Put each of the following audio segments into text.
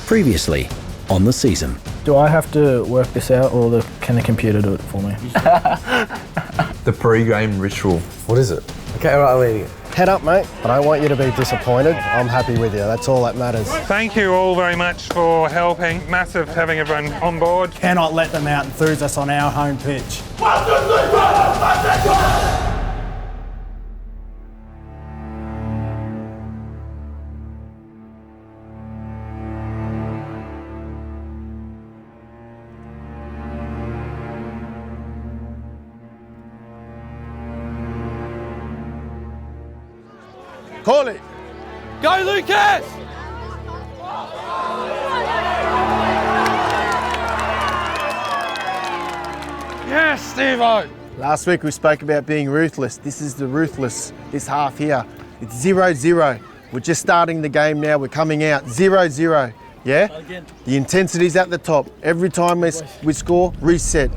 Previously on the season. Do I have to work this out, or can the computer do it for me? The pre-game ritual. What is it? Okay, all right, Head up, mate. I don't want you to be disappointed. I'm happy with you. That's all that matters. Thank you all very much for helping. Massive having everyone on board. Cannot let them out enthuse us on our home pitch. Call it. Go, Lucas! Yes, Steve-O! Last week we spoke about being ruthless. This is the ruthless, this half here. It's 0-0. We're just starting the game now. We're coming out 0-0. Yeah? The intensity's at the top. Every time we score, reset.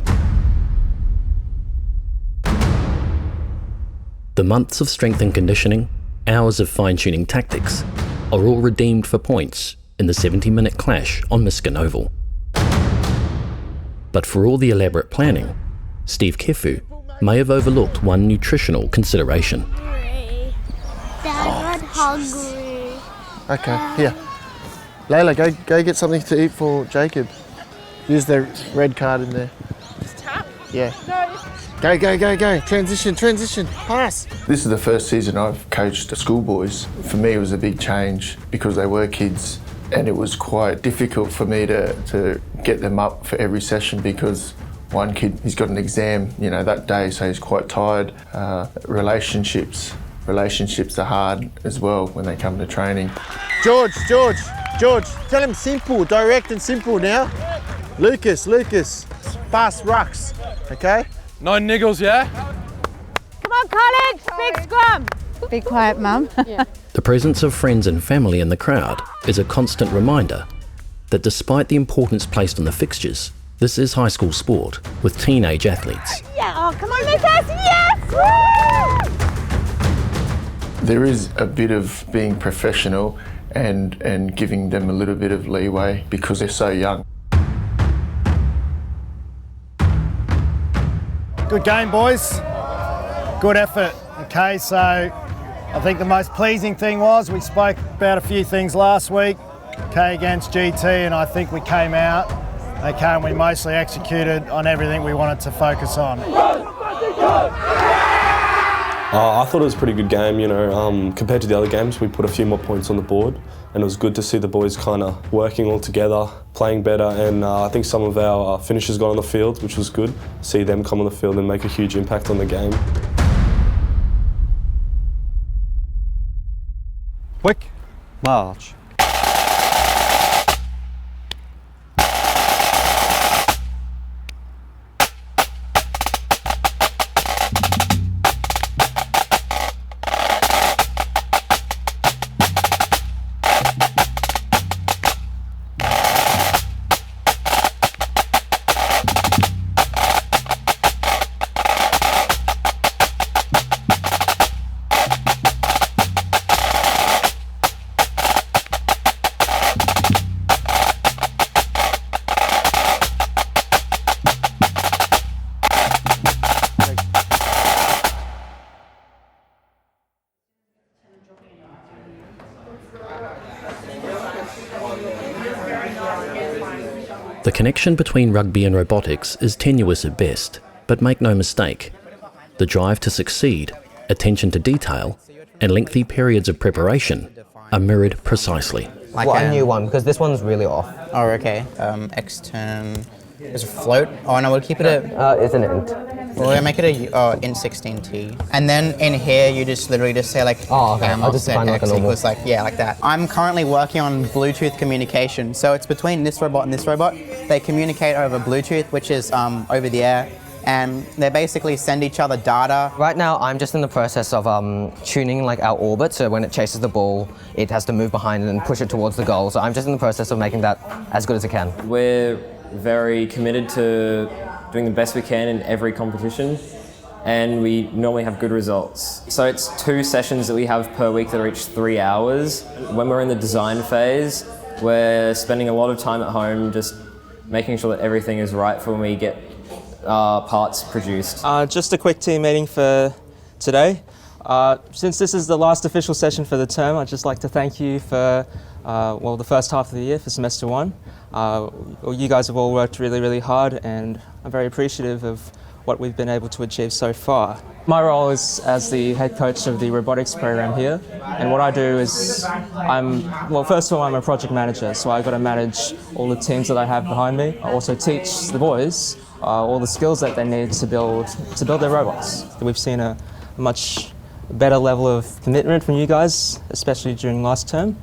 The months of strength and conditioning, hours of fine-tuning tactics, are all redeemed for points in the 70-minute clash on Miskin Oval. But for all the elaborate planning, Steve Kefu may have overlooked one nutritional consideration. Dad, I'm hungry. Okay, here. Layla, go get something to eat for Jacob. Use the red card in there. Just tap? Yeah. Go. Transition, pass. This is the first season I've coached the schoolboys. For me, it was a big change because they were kids, and it was quite difficult for me to get them up for every session because one kid, he's got an exam, that day, so he's quite tired. Relationships are hard as well when they come to training. George, tell him simple, direct and simple now. Lucas, pass rucks, okay? No niggles, yeah? Come on, College, big scrum. Be quiet, Mum. The presence of friends and family in the crowd is a constant reminder that despite the importance placed on the fixtures, this is high school sport with teenage athletes. Yeah, oh, come on, Lucas, yes! There is a bit of being professional and giving them a little bit of leeway because they're so young. Good game, boys. Good effort. Okay, so I think the most pleasing thing was we spoke about a few things last week, okay, against GT, and I think we came out, okay, and we mostly executed on everything we wanted to focus on. I thought it was a pretty good game, compared to the other games. We put a few more points on the board, and it was good to see the boys kind of working all together, playing better, and I think some of our finishers got on the field, which was good. See them come on the field and make a huge impact on the game. Quick march. The connection between rugby and robotics is tenuous at best, but make no mistake, the drive to succeed, attention to detail, and lengthy periods of preparation are mirrored precisely. A new one, because this one's really off. Oh, okay. Extern is a float. Oh, no, we'll keep it at... it's an int. We'll make it a int 16t. And then in here, you just literally just say like... Oh, okay. I'll just define like a normal. Equals like that. I'm currently working on Bluetooth communication. So it's between this robot and this robot. They communicate over Bluetooth, which is over the air. And they basically send each other data. Right now, I'm just in the process of tuning like our orbit, so when it chases the ball, it has to move behind it and push it towards the goal. So I'm just in the process of making that as good as I can. We're very committed to doing the best we can in every competition, and we normally have good results. So it's 2 sessions that we have per week that are each 3 hours. When we're in the design phase, We're spending a lot of time at home just making sure that everything is right for when we get parts produced. Just a quick team meeting for today. Since this is the last official session for the term, I'd just like to thank you for the first half of the year for semester 1. You guys have all worked really, really hard, and I'm very appreciative of what we've been able to achieve so far. My role is as the head coach of the robotics program here, and what I do is first of all, I'm a project manager, so I've got to manage all the teams that I have behind me. I also teach the boys all the skills that they need to build their robots. We've seen a much better level of commitment from you guys, especially during last term.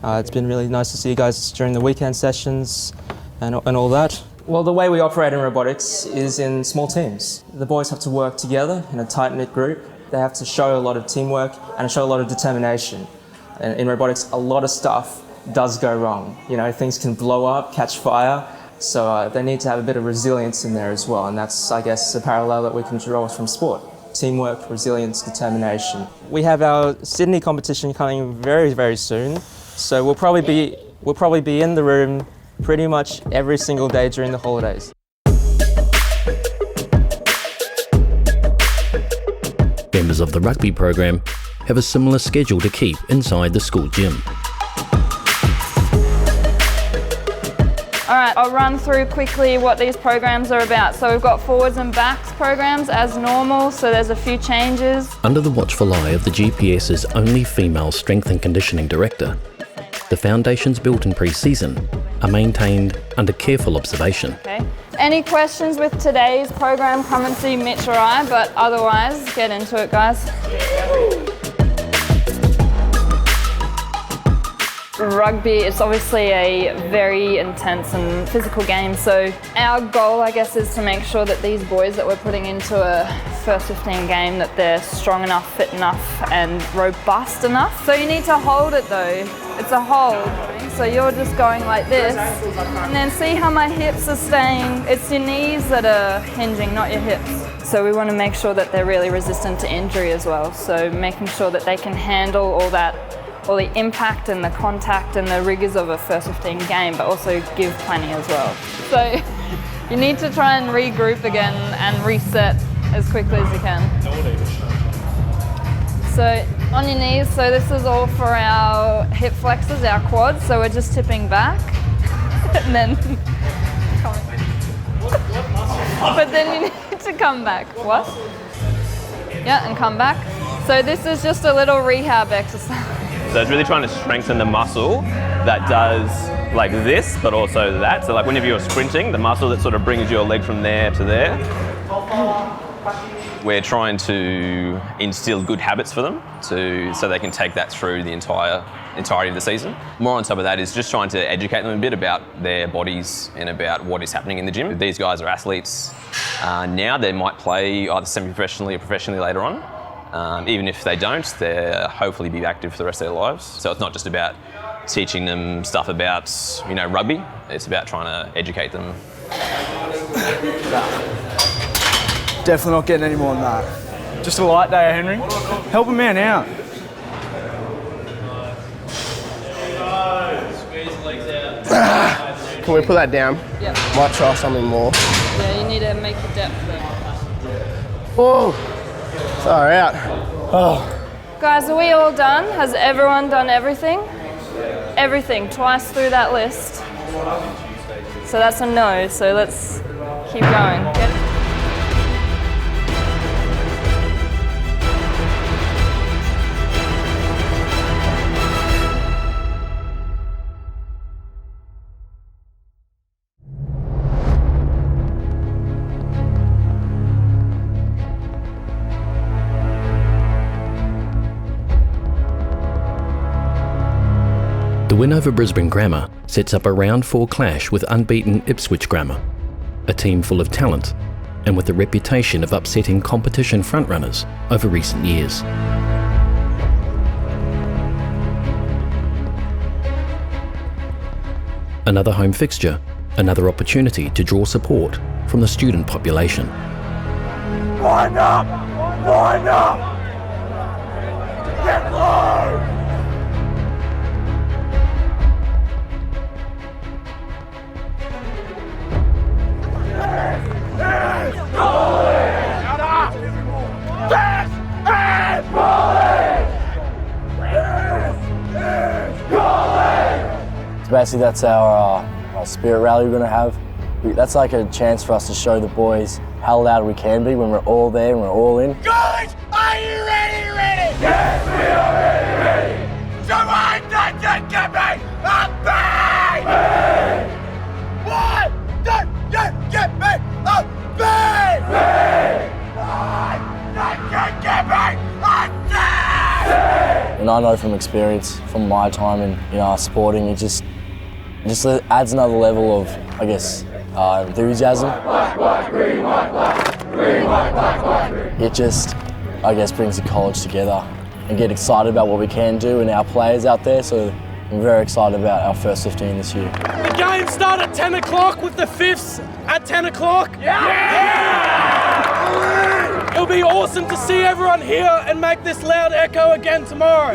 It's been really nice to see you guys during the weekend sessions and all that. Well, the way we operate in robotics is in small teams. The boys have to work together in a tight-knit group. They have to show a lot of teamwork and show a lot of determination. And in robotics, a lot of stuff does go wrong. You know, things can blow up, catch fire, so they need to have a bit of resilience in there as well, and that's, I guess, a parallel that we can draw from sport. Teamwork, resilience, determination. We have our Sydney competition coming very, very soon, so we'll probably be in the room pretty much every single day during the holidays. Members of the rugby program have a similar schedule to keep inside the school gym. Alright, I'll run through quickly what these programs are about. So we've got forwards and backs programs as normal, so there's a few changes. Under the watchful eye of the GPS's only female strength and conditioning director, the foundations built in pre-season are maintained under careful observation. Okay. Any questions with today's program, come and see Mitch or I, but otherwise, get into it, guys. Rugby is obviously a very intense and physical game, so our goal, I guess, is to make sure that these boys that we're putting into a first 15 game, that they're strong enough, fit enough and robust enough. So you need to hold it though. It's a hold. So you're just going like this, and then see how my hips are staying. It's your knees that are hinging, not your hips. So we want to make sure that they're really resistant to injury as well. So making sure that they can handle all the impact and the contact and the rigours of a first 15 game, but also give plenty as well. So you need to try and regroup again and reset as quickly as you can. So on your knees, so this is all for our hip flexors, our quads, so we're just tipping back and then but then you need to come back. What? Yeah, and come back. So this is just a little rehab exercise. So it's really trying to strengthen the muscle that does like this, but also that. So like whenever you're sprinting, the muscle that sort of brings your leg from there to there. We're trying to instill good habits for them so they can take that through the entirety of the season. More on top of that is just trying to educate them a bit about their bodies and about what is happening in the gym. These guys are athletes now. They might play either semi-professionally or professionally later on. Even if they don't, they'll hopefully be active for the rest of their lives. So it's not just about teaching them stuff about, rugby. It's about trying to educate them. Definitely not getting any more than that. Just a light day, Henry. Help a man out. Can we put that down? Yeah. Might try something more. Yeah, you need to make the depth there. Oh, far out. Oh. Guys, are we all done? Has everyone done everything? Everything, twice through that list. So that's a no, so let's keep going. Get it? The win over Brisbane Grammar sets up a round 4 clash with unbeaten Ipswich Grammar, a team full of talent and with a reputation of upsetting competition frontrunners over recent years. Another home fixture, another opportunity to draw support from the student population. Wind up! Wind up! Get low! So basically that's our spirit rally we're going to have. That's like a chance for us to show the boys how loud we can be when we're all there and we're all in. Guys, are you ready? Yes, we are ready! So I'm not just giving a bang! Why don't you give me a bang? I'm not just giving a bang! And I know from experience, from my time in sporting, it just adds another level of, I guess, enthusiasm. It just, I guess, brings the college together and get excited about what we can do and our players out there. So I'm very excited about our first 15 this year. The game start at 10 o'clock with the fifths at 10 o'clock. It'll be awesome to see everyone here and make this loud echo again tomorrow.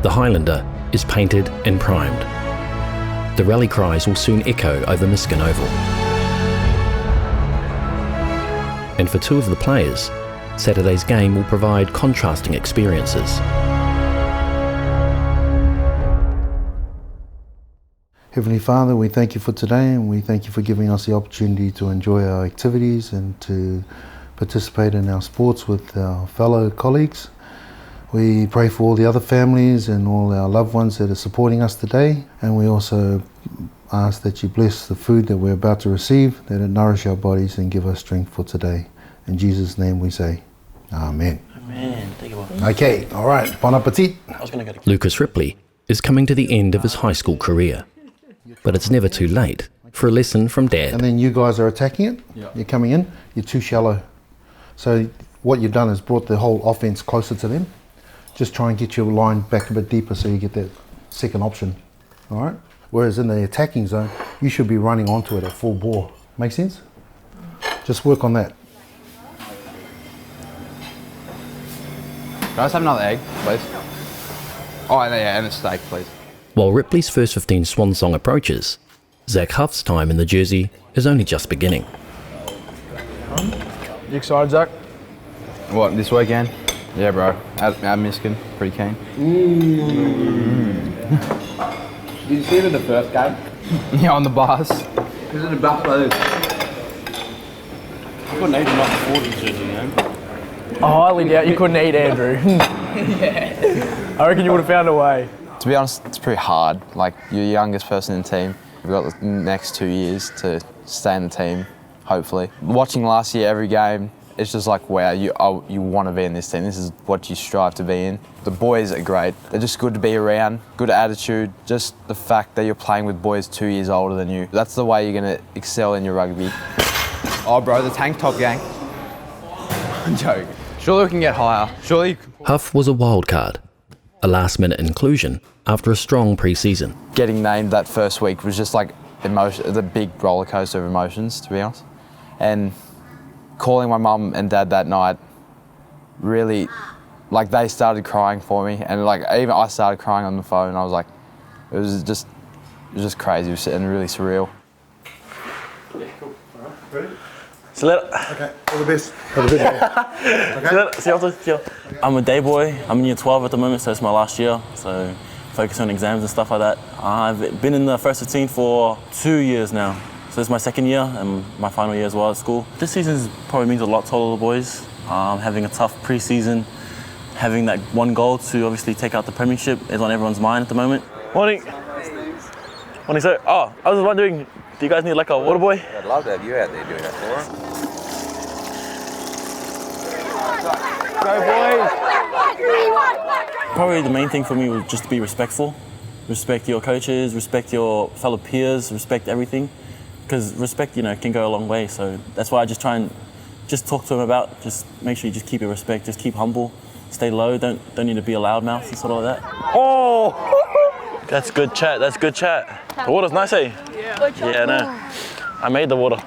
The Highlander is painted and primed. The rally cries will soon echo over Miskin Oval. And for two of the players, Saturday's game will provide contrasting experiences. Heavenly Father, we thank you for today and we thank you for giving us the opportunity to enjoy our activities and to participate in our sports with our fellow colleagues. We pray for all the other families and all our loved ones that are supporting us today, and we also ask that you bless the food that we're about to receive, that it nourish our bodies and give us strength for today. In Jesus' name we say, Amen. Amen. Thank you. Okay, all right, bon appetit. Lucas Ripley is coming to the end of his high school career, but it's never too late for a lesson from Dad. And then you guys are attacking it, you're coming in, you're too shallow. So what you've done is brought the whole offense closer to them. Just try and get your line back a bit deeper so you get that second option, all right? Whereas in the attacking zone, you should be running onto it at full bore. Make sense? Just work on that. Can I just have another egg, please? Oh, yeah, and a steak, please. While Ripley's first 15 swan song approaches, Zach Huff's time in the jersey is only just beginning. You excited, Zach? What, this weekend? Yeah, bro. At Miskin, pretty keen. Did you see it in the first game? Yeah, on the bus. Who's in the bus, brothers? You couldn't eat enough 40 jersey, you know? I highly doubt you couldn't eat, Andrew. Yeah. I reckon you would have found a way. To be honest, it's pretty hard. Like, you're the youngest person in the team. We've got the next 2 years to stay in the team, hopefully. Watching last year every game, it's just like, wow, you want to be in this team. This is what you strive to be in. The boys are great. They're just good to be around, good attitude. Just the fact that you're playing with boys 2 years older than you. That's the way you're going to excel in your rugby. Oh, bro, the tank top gang. I'm joking. Surely we can get higher. Surely. Huff was a wild card, a last-minute inclusion after a strong pre-season. Getting named that first week was just like the big roller coaster of emotions, to be honest. And calling my mum and dad that night, really, like, they started crying for me, and like even I started crying on the phone. I was like, it was just crazy. It was really surreal. Yeah, cool. All right, ready? Okay, all the best. Have a good day. Okay. I'm a day boy. I'm in year 12 at the moment, so it's my last year. So focus on exams and stuff like that. I've been in the first 15 for 2 years now. So this is my second year and my final year as well at school. This season probably means a lot to all the boys. Having a tough pre-season, having that one goal to obviously take out the premiership is on everyone's mind at the moment. Morning. Morning, sir. Oh, I was wondering, do you guys need like a water boy? I'd love to have you out there doing that for us. Go, boys. Probably the main thing for me was just to be respectful. Respect your coaches, respect your fellow peers, respect everything. Because respect, can go a long way. So that's why I just try and just talk to them about, just make sure you just keep your respect, just keep humble, stay low, don't need to be a loudmouth and sort of like that. Oh, that's good chat, that's good chat. The water's nice, eh? Yeah, no. I made the water.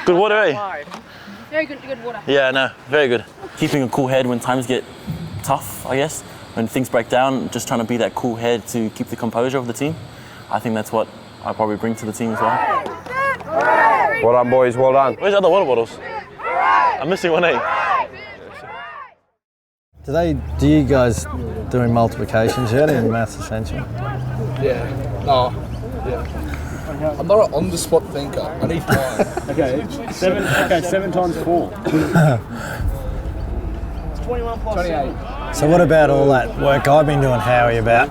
Good water, eh? Very good water. Yeah, no, very good. Keeping a cool head when times get tough, I guess. When things break down, just trying to be that cool head to keep the composure of the team. I think that's what I probably bring to the team as well. Well done, boys, well done. Where's the other water bottles? I'm missing one, eh? Do you guys doing multiplications yet in Maths Essential? Yeah. No. Yeah. I'm not an on-the-spot thinker. I need time. Okay, 7 times 4. It's 21 plus 28. So what about all that work I've been doing, Howie, about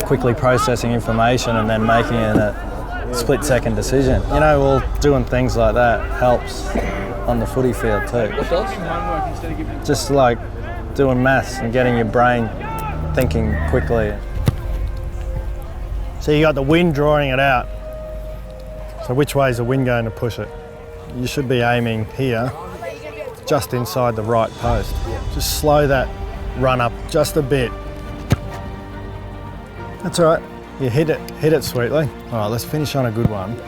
quickly processing information and then making a split-second decision? You know, all doing things like that helps on the footy field too. What does? Just like doing maths and getting your brain thinking quickly. So you got the wind drawing it out. So which way is the wind going to push it? You should be aiming here, just inside the right post. Just slow that run up just a bit. That's all right. You hit it sweetly. All right, let's finish on a good one.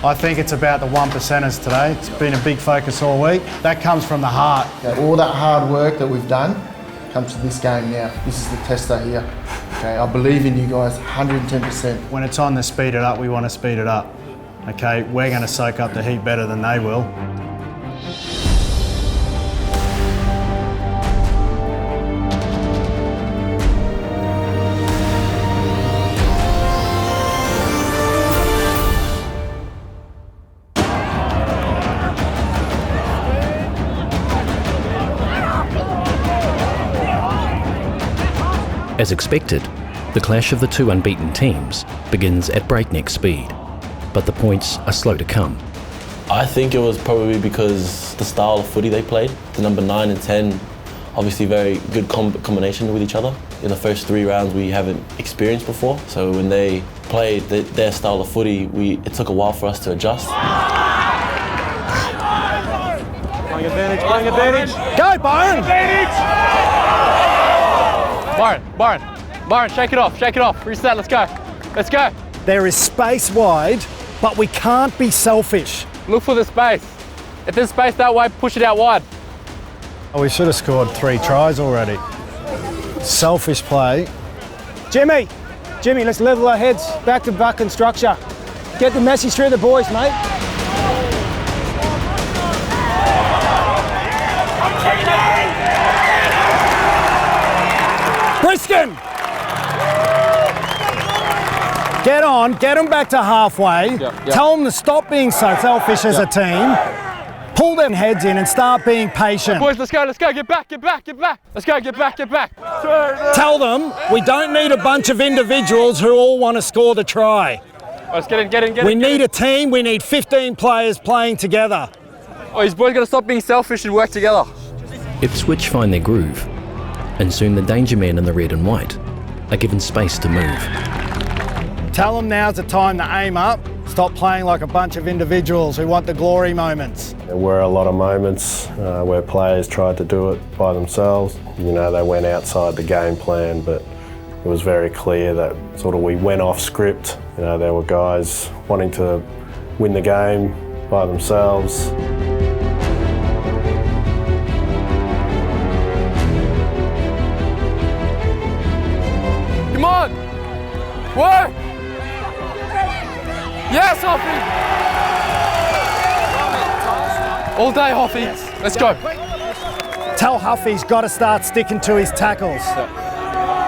I think it's about the 1%ers today. It's been a big focus all week. That comes from the heart. Okay, all that hard work that we've done comes to this game now. This is the tester here. Okay, I believe in you guys 110%. When it's on the speed it up, we want to speed it up. Okay, we're going to soak up the heat better than they will. As expected, the clash of the two unbeaten teams begins at breakneck speed, but the points are slow to come. I think it was probably because the style of footy they played. The number 9 and 10, obviously very good combination with each other. In the first 3 rounds we haven't experienced before, so when they played their style of footy, it took a while for us to adjust. Playing advantage. Go, Byron! Byron, shake it off. Reset, let's go. There is space wide, but we can't be selfish. Look for the space. If there's space that way, push it out wide. Oh, we should have scored 3 tries already. Selfish play. Jimmy, let's level our heads back to back and structure. Get the message through the boys, mate. Brisbane! Get them back to halfway. Tell them to stop being so selfish as a team. Pull them heads in and start being patient. Boys, let's go, get back. Let's go, get back. Tell them we don't need a bunch of individuals who all want to score the try. Let's get in. We need a team, we need 15 players playing together. Oh, these boys gotta stop being selfish and work together. Ipswich find their groove, and soon the danger men in the red and white are given space to move. Tell them now's the time to aim up. Stop playing like a bunch of individuals who want the glory moments. There were a lot of moments where players tried to do it by themselves. You know, they went outside the game plan, but it was very clear that sort of we went off script. You know, there were guys wanting to win the game by themselves. Come on! Work! Yes, Sophie! All day, Hoffy. Let's go. Tell Huffy's got to start sticking to his tackles.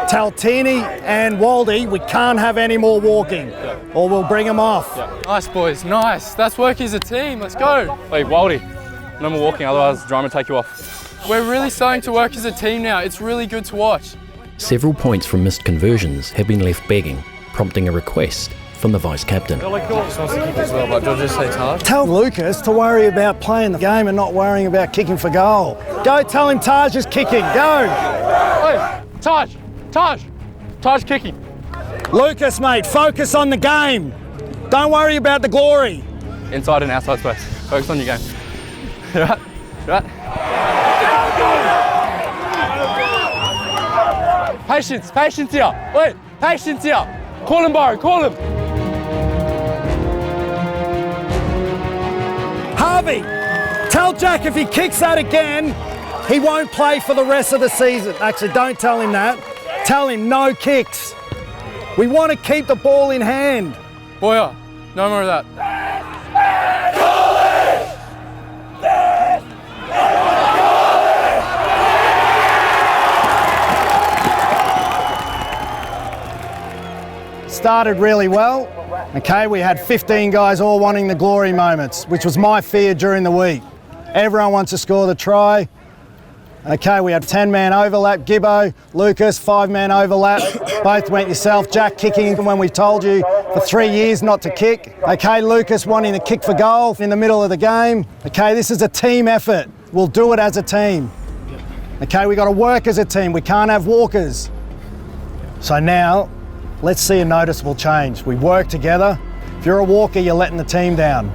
Tell Teeny and Waldy we can't have any more walking or we'll bring them off. Nice, boys. Nice. That's work as a team. Let's go. Hey, Waldy. No more walking, otherwise the drama will take you off. We're really starting to work as a team now. It's really good to watch. Several points from missed conversions have been left begging, prompting a request from the vice-captain. Tell Lucas to worry about playing the game and not worrying about kicking for goal. Go tell him Taj is kicking, go! Hey, Taj kicking. Lucas, mate, focus on the game. Don't worry about the glory. Inside and outside space. Focus on your game. You right? Patience here. Wait, patience here. Call him, Byron, call him. Harvey, tell Jack if he kicks that again, he won't play for the rest of the season. Actually, don't tell him that. Tell him no kicks. We want to keep the ball in hand. Boya, no more of that. Started really well. Okay, we had 15 guys all wanting the glory moments, which was my fear during the week. Everyone wants to score the try. Okay, we had 10-man overlap, Gibbo, Lucas, 5-man overlap. Both went yourself, Jack kicking when we told you for 3 years not to kick. Okay, Lucas wanting to kick for goal in the middle of the game. Okay, this is a team effort. We'll do it as a team. Okay, we got to work as a team. We can't have walkers. So now, let's see a noticeable change. We work together. If you're a walker, you're letting the team down.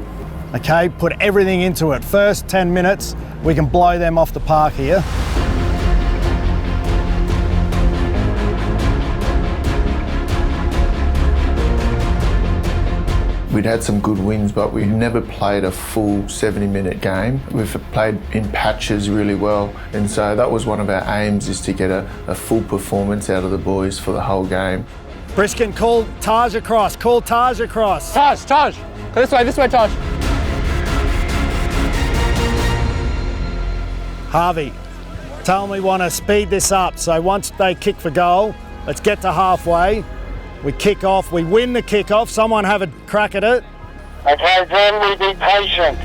Okay, put everything into it. First 10 minutes, we can blow them off the park here. We'd had some good wins, but we never played a full 70-minute game. We've played in patches really well, and so that was one of our aims, is to get a full performance out of the boys for the whole game. Brisbane, call Taj across, call Taj across. Taj, go this way, Taj. Harvey, tell them we want to speed this up. So once they kick for goal, let's get to halfway. We kick off, we win the kick off. Someone have a crack at it. Okay, then we be patient.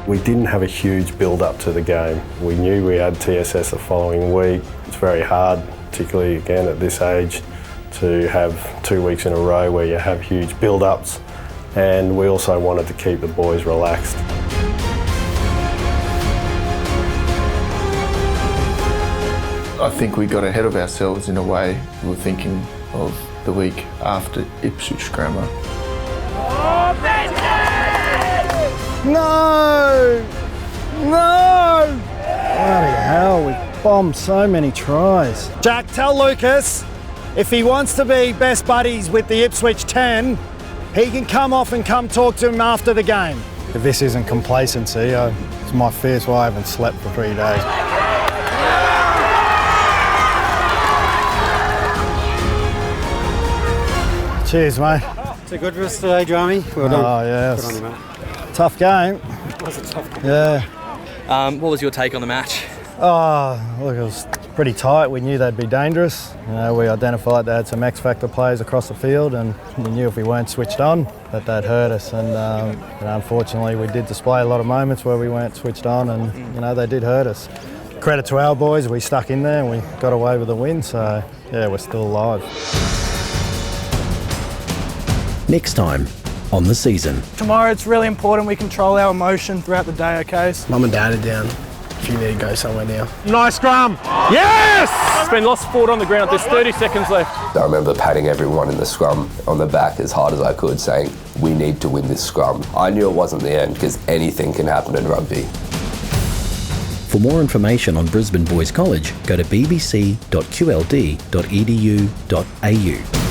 We didn't have a huge build-up to the game. We knew we had TSS the following week. It's very hard, particularly again at this age, to have 2 weeks in a row where you have huge build-ups, and we also wanted to keep the boys relaxed. I think we got ahead of ourselves in a way. We were thinking of the week after Ipswich Grammar. No! No! Bloody hell, we bombed so many tries. Jack, tell Lucas if he wants to be best buddies with the Ipswich 10, he can come off and come talk to him after the game. If this isn't complacency, it's my fear, it's why I haven't slept for 3 days. Cheers, mate. It's a good rest today, Jamie. Well done. Oh, yes. Good on you, mate. Tough game. It was a tough game. Yeah. What was your take on the match? Oh, look, it was pretty tight. We knew they'd be dangerous. You know, we identified they had some X-factor players across the field, and we knew if we weren't switched on that they'd hurt us. And you know, unfortunately, we did display a lot of moments where we weren't switched on, and you know, they did hurt us. Credit to our boys, we stuck in there and we got away with the win. So yeah, we're still alive. Next time on The Season. Tomorrow it's really important we control our emotion throughout the day, okay? Mum and Dad are down if you need to go somewhere now. Nice scrum. Yes! It's been lost forward on the ground. There's 30 seconds left. I remember patting everyone in the scrum on the back as hard as I could, saying, we need to win this scrum. I knew it wasn't the end because anything can happen in rugby. For more information on Brisbane Boys College, go to bbc.qld.edu.au.